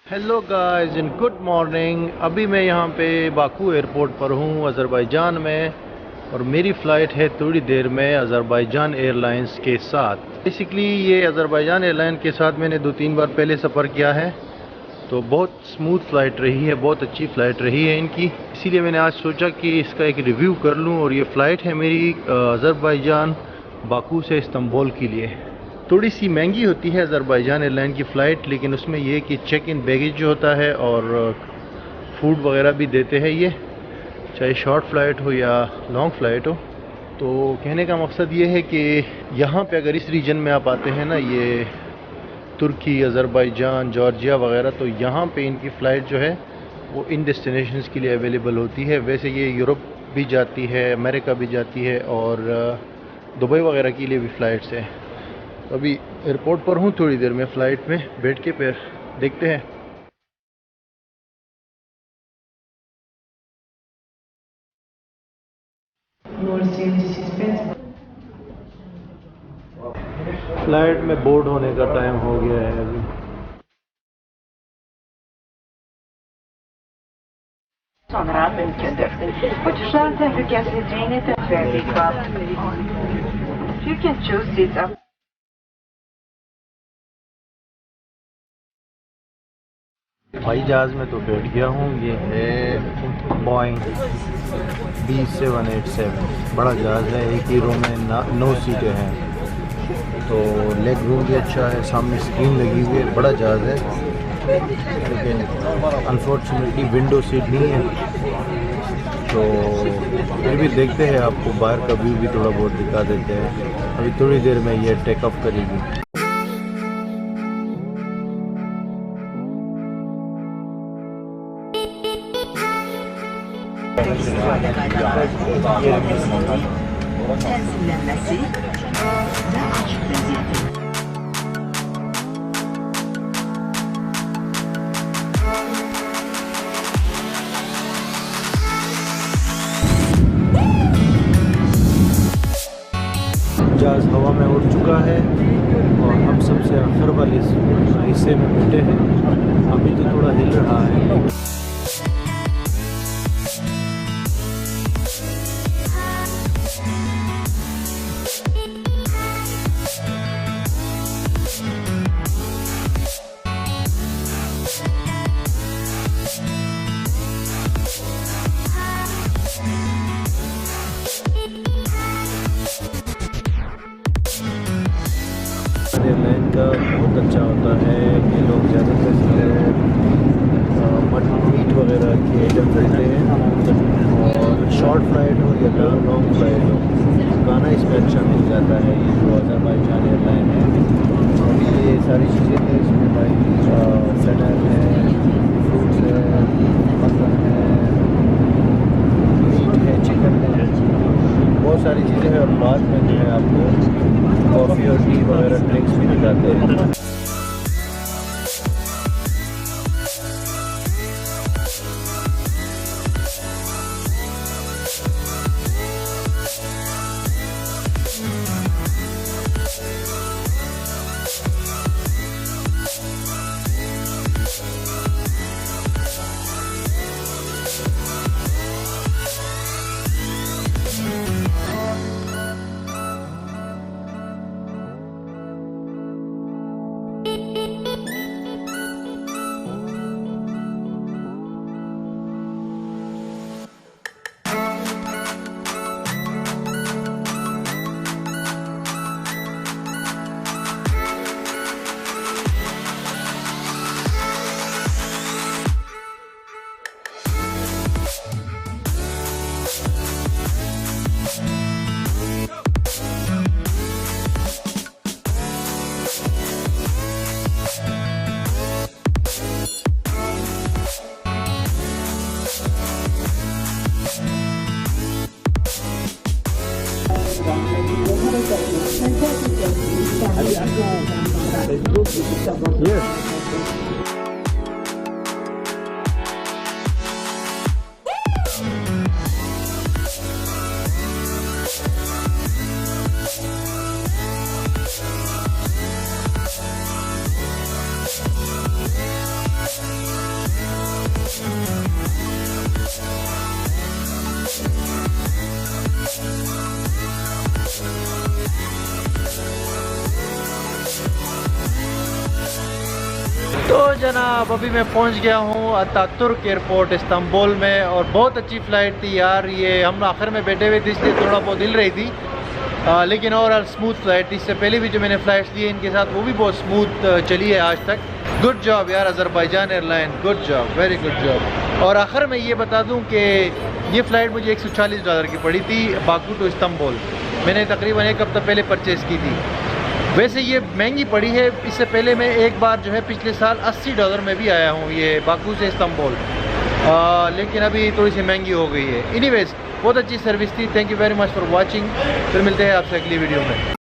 Hello guys and good morning. अभी मैं यहाँ पे बाकू एयरपोर्ट पर हूँ अज़रबैजान में, और मेरी फ़्लाइट है थोड़ी देर में अज़रबैजान एयरलाइंस के साथ। बेसिकली ये अज़रबैजान एयरलाइन के साथ मैंने 2-3 बार पहले सफ़र किया है, तो बहुत स्मूथ फ़्लाइट रही है, बहुत अच्छी फ़्लाइट रही है इनकी। इसीलिए मैंने आज सोचा कि इसका एक रिव्यू कर लूँ। और ये फ़्लाइट है मेरी अज़रबैजान बाकू से इस्तांबुल के लिए। थोड़ी सी महंगी होती है अज़रबैजान एयरलाइन की फ़्लाइट, लेकिन उसमें यह कि चेक इन बैगेज जो होता है और फूड वगैरह भी देते हैं ये, चाहे शॉर्ट फ़्लाइट हो या लॉन्ग फ़्लाइट हो। तो कहने का मकसद ये है कि यहाँ पे अगर इस रीजन में आप आते हैं ना, ये तुर्की, अज़रबैजान, जॉर्जिया वगैरह, तो यहाँ पे इनकी फ़्लाइट जो है वो इन डेस्टिनेशंस के लिए अवेलेबल होती है। वैसे ये यूरोप भी जाती है, अमेरिका भी जाती है, और दुबई वगैरह के लिए भी फ़्लाइट्स हैं। अभी एयरपोर्ट पर हूँ, थोड़ी देर में फ़्लाइट में बैठ के फिर देखते हैं। फ़्लाइट में बोर्ड होने का टाइम हो गया है अभी। You can choose seats up. हवाई जहाज़ में तो बैठ गया हूँ। ये है बोइंग B787, बड़ा जहाज़ है। एक ही रूम में 9 सीटें हैं, तो लेग रूम भी अच्छा है, सामने स्क्रीन लगी हुई है, बड़ा जहाज़ है। लेकिन अनफॉर्चुनेटली विंडो सीट नहीं है, तो फिर भी देखते हैं, आपको बाहर का व्यू भी थोड़ा बहुत दिखा देते हैं। अभी थोड़ी देर में ये टेक ऑफ करेगी। जहाज़ हवा में उड़ चुका है और हम सबसे आखिर वाले हिस्से में बैठे हैं। अभी तो थोड़ा हिल रहा है। एयरलाइन का बहुत अच्छा होता है कि लोग ज़्यादातर मटन मीट वगैरह के आइटम रखते हैं, और शॉर्ट फ्लाइट हो या लॉन्ग फ्लाइट हो, खाना इसमें अच्छा मिल जाता है। ये जो अज़रबैजान एयरलाइन है, और ये सारी चीज़ें हैं इसमें भाई, सलाद है, फ्रूट्स है, मटन है, मीट है, चिकन है, बहुत सारी चीज़ें हैं। और बाद में जो है आपको कॉफ़ी और टी वगैरह ड्रिंक्स भी दिखाते हैं। जनाब, अभी मैं पहुंच गया हूं अतातुर्क एयरपोर्ट इस्तांबुल में और बहुत अच्छी फ़्लाइट थी यार। ये हम आखिर में बैठे हुए थे इसलिए थोड़ा बहुत हिल रही थी, लेकिन ओवरऑल स्मूथ फ़्लाइट थी। इससे पहले भी जो मैंने फ़्लाइट्स ली इनके साथ वो भी बहुत स्मूथ चली है आज तक। गुड जॉब यार Azerbaijan airline, good job, very good job. और आखिर में ये बता दूँ कि ये फ़्लाइट मुझे $140 की पड़ी थी, बाकू टू इस्तांबुल। मैंने तकरीबन एक हफ़्ता पहले परचेज़ की थी। वैसे ये महंगी पड़ी है, इससे पहले मैं एक बार जो है पिछले साल $80 में भी आया हूँ ये बाकू से इस्तांबुल, लेकिन अभी थोड़ी सी महंगी हो गई है। एनीवेज बहुत अच्छी सर्विस थी। Thank you very much for watching. फिर मिलते हैं आपसे अगली वीडियो में।